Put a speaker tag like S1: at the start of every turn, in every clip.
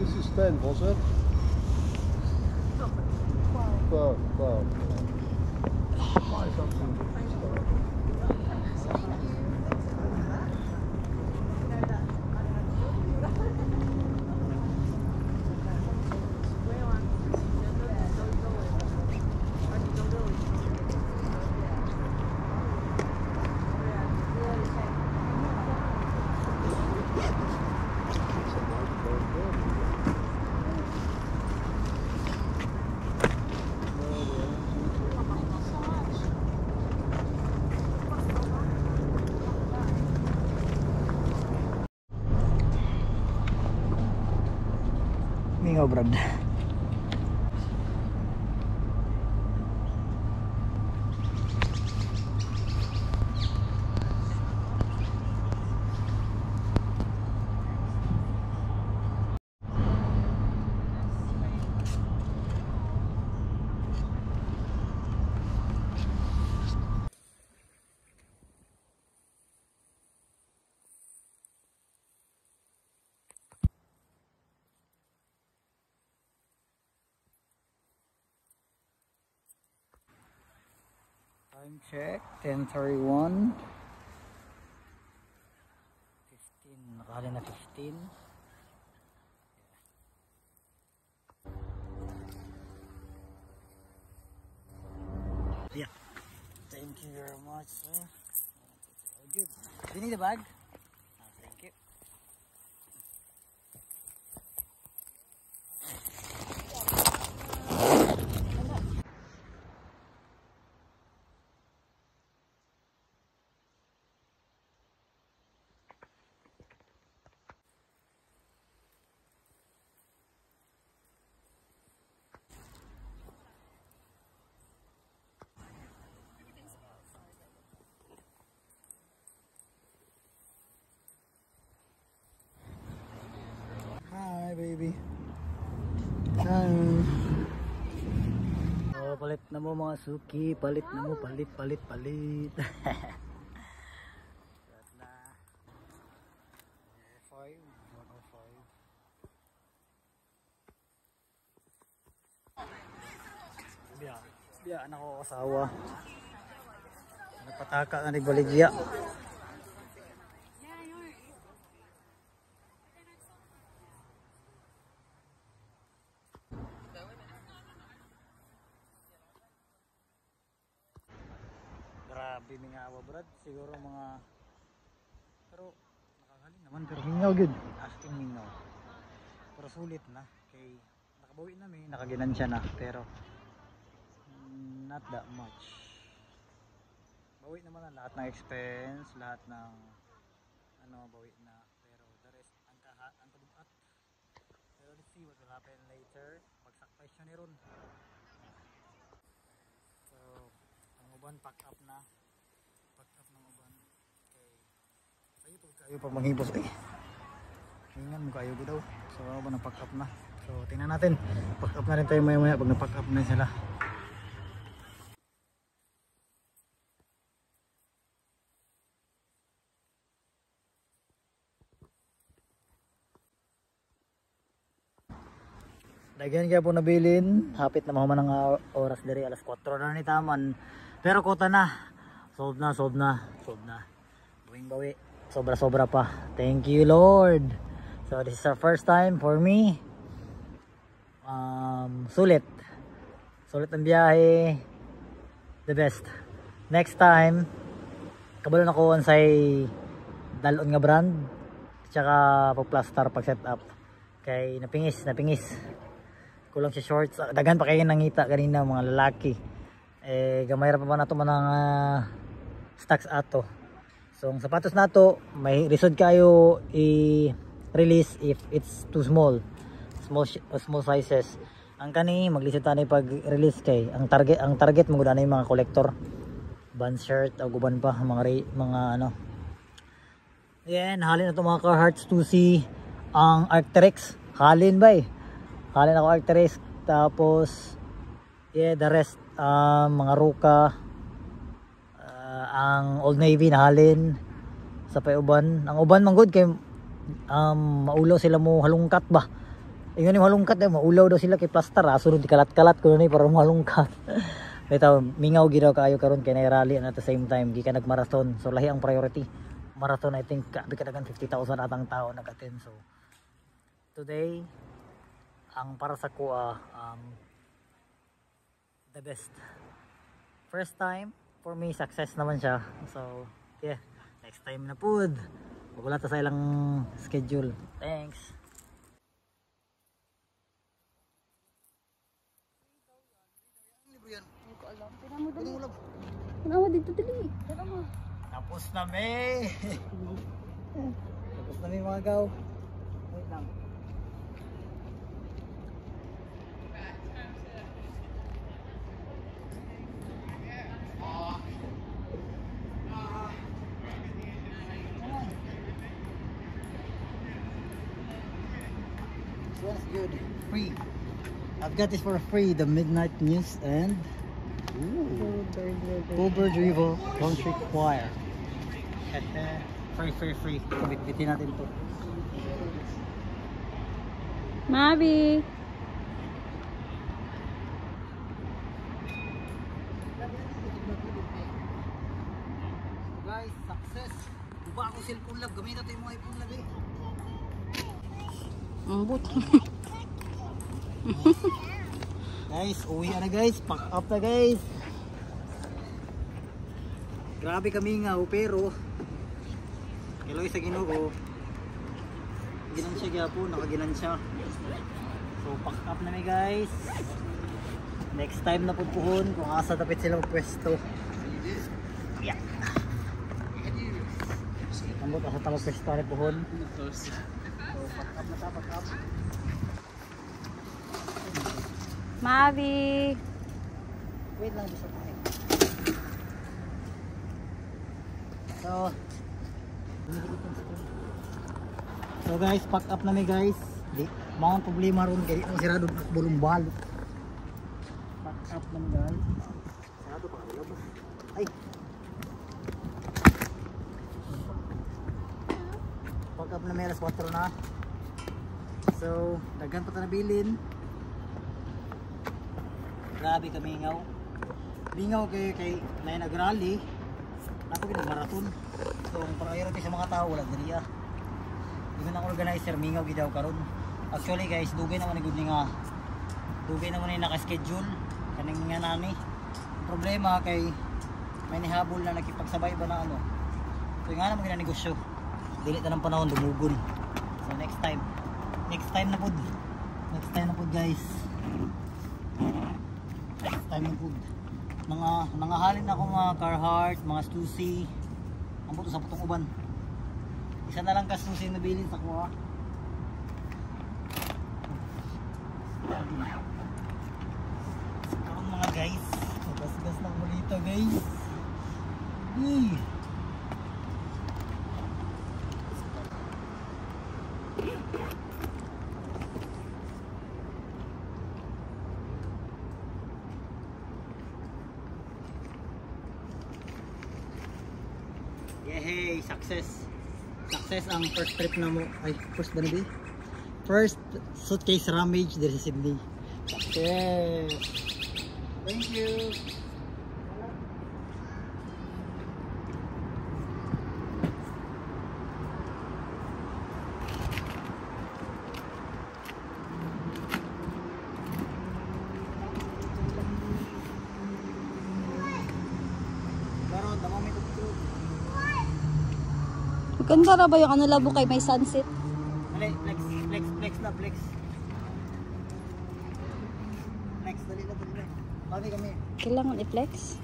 S1: This is 10, was it? 12. 12. Buy something.
S2: Mingaw, Brad. Time check, 10:31. 15, nakahali na 15. Yeah. Thank you very much, sir. Good. Do you need a bag? Thank you. Hi, baby. Hi. Oh, palit na mo mga suki. Palit na mo. Palit. Palit na. 105. Biya, anak ko kasawa. Napataka na nagbaligya. Grabe mga awa, Brad. Siguro mga, pero nakagaling naman, pero mingaw good. Asking mingaw. Pero sulit na. Kay nakabawi na may nakaginansya na, pero not that much. Bawi naman ang lahat ng expense, lahat ng ano, bawi na. Pero the rest ang kabuat. Pero let's see what will happen later. Pagsakpay siya ni Ron. So ang uban pack up na. Pack up ng uban. Okay. Kayo pag manghipos eh. Hingan mo kayo daw. So uban na pack up na. So tingnan natin. Pack up na rin tayo maya pag na pack up na sila. Daghan kaya po nabilin, hapit na mahuman ng oras diri, alas 4 na ni taman. Pero kota na. Solve na. Buwing bawi. Sobra pa. Thank you, Lord. So this is our first time for me. Sulit ang biyahe. The best. Next time, kabalo na ko say dalon nga brand. Tsaka pag-plaster, pag-setup. Kay napingis. Kulang siya shorts, daghan pa kayo nangita kanina mga lalaki. Gamay ra pa man ato man ang stocks ato. So ang sapatos nato may lisod kayo i-release if it's too small sizes. Ang kani maglisod tani pag release kay ang target mo gud mga collector band shirt o guban pa mga ano. Yan, halin na ito mga Carhartts 2C ang Arc'teryx. Halin ako Arc'teryx, tapos yeah, the rest mga Ruka, ang Old Navy na halin sa pay uban. Ang uban man good kay maulo sila mo halungkat ba Ingon ni malungkat daw, maulaw daw sila kay plaster, sunod di kalat-kalat ko ni para malungkat. Bitaw mingaw gid daw kaayo karon kay rally and at the same time gi ka nag-marathon. So lahi ang priority. Marathon I think kabi kadagan 50,000 atang tao nag-attend. So today ang para sa kuha the best. First time for me success naman siya. So yeah, next time na pud. Wala ta sa ilang schedule. Thanks.
S3: Ano dito dali?
S2: Tapos na may. Tapos na may mga gaw. Wait lang. This one's good. Free. I've got this for free. The Midnight News and Coolbird River Country Choir. At free. Bitbitin natin to.
S3: Mabi.
S2: Guys, success. Buba ako cellphone lab. Gamit natin yung mga iPhone lab eh.
S3: Ambot.
S2: Guys, uwi na guys. Pack up na guys. Grabe kami nga pero kiloy sa Ginoo. Ginansya gyapon, nakaginansya. So pack up na mi guys. Next time na pudpuhon kung asa dapat sila magpwesto. Yeah. Ambot asa ta magpwesto ni puhon. So pack up na ta, pack up.
S3: Mavi.
S2: Wait lang gusto ko. So guys, pack up na mi guys. Di mga problema ron kay ang sirado bulong balot. Pack up na mi guys. Sirado pa labas. Ay. Pack up na mi alas 4 na. So, daghan pa ta nabilin. Grabe ka mingaw. Mingaw kay may nagrally. Ako ginag-marathon. So, ang priority sa mga tao wala diri ah. Even ang organizer mingaw gidaw karon. Actually guys, dugay naman gud ni nga. Dugay naman ni naka-schedule kaning nga nani. Problema kay may nihabol na nakipagsabay ba na ano. So, nga naman ginanegosyo. Dili ta ng panahon dumugon. So, next time. Next time na pud. Next time na pud guys. Time ng food. Nangahalin ako mga Carhartt, mga Stussy. Ang buto sa putong uban. Isa na lang ka Stussy na bilin sa kuha. Karon mga guys, gas-gas ng bulita guys. Yehey, success. Success ang first trip na mo. Ay, first ba na ba? First suitcase rummage dito sa Sydney. Success. Thank you. Karon, tama may tutulog.
S3: Maganda na ba yung ano labo kay may sunset?
S2: Dali, flex na, flex. Flex, dali na. Babi kami.
S3: Kailangan i-flex.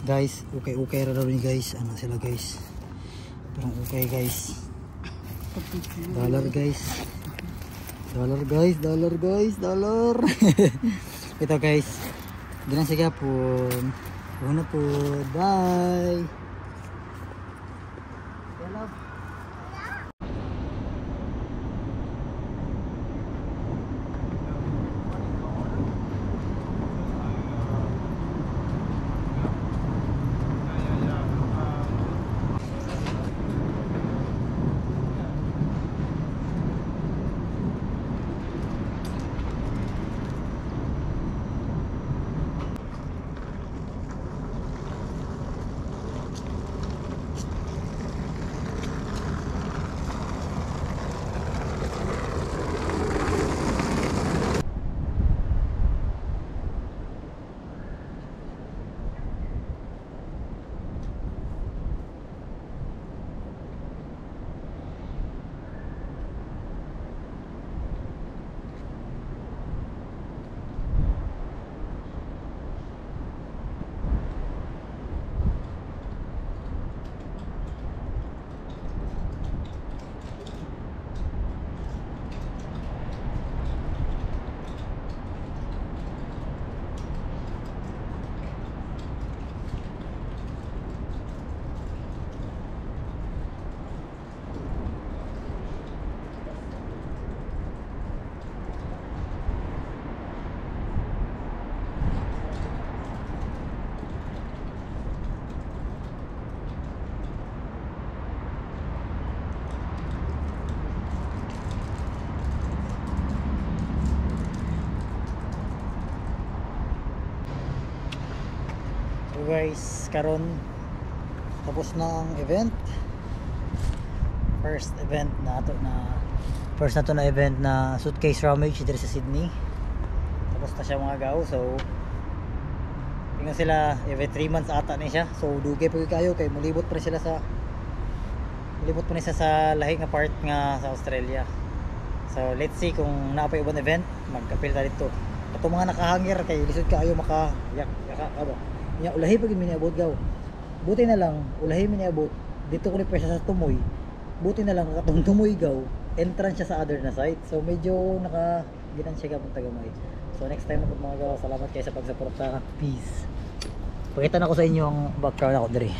S2: Guys, okay ra daw ni guys. Ano sila guys? Parang okay guys. Dollar guys. Dollar. Ito guys. Ganun siya po. Una po. Bye. Love. guys, karon tapos na ang event. First na to na event na suitcase rummage dito sa Sydney. Tapos na siya mga gaw. So tingnan sila every 3 months ata ni siya. So dugay pa kayo kay mulibot pa sila sa lahi nga part nga sa Australia. So let's see kung naapay ubang event, mag-appeal ta dito. Kato mga nakahangir kay lisod kaayo maka nya ulahi pag miniabot gaw. Buti na lang ulahi miniabot dito ko ni presa sa Tumoy. Buti na lang katong Tumoy gaw, entrance siya sa other na site. So medyo nakaginan siya gapon tagamay. So next time na po mga gaw, salamat kayo sa pagsuporta. Peace. Pakita na ko sa inyo ang background ako diri.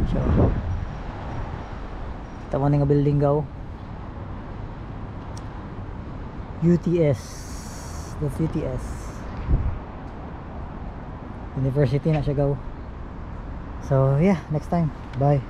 S2: So tama nga building gaw. UTS. That's UTS. University na siya gaw. So yeah, next time. Bye.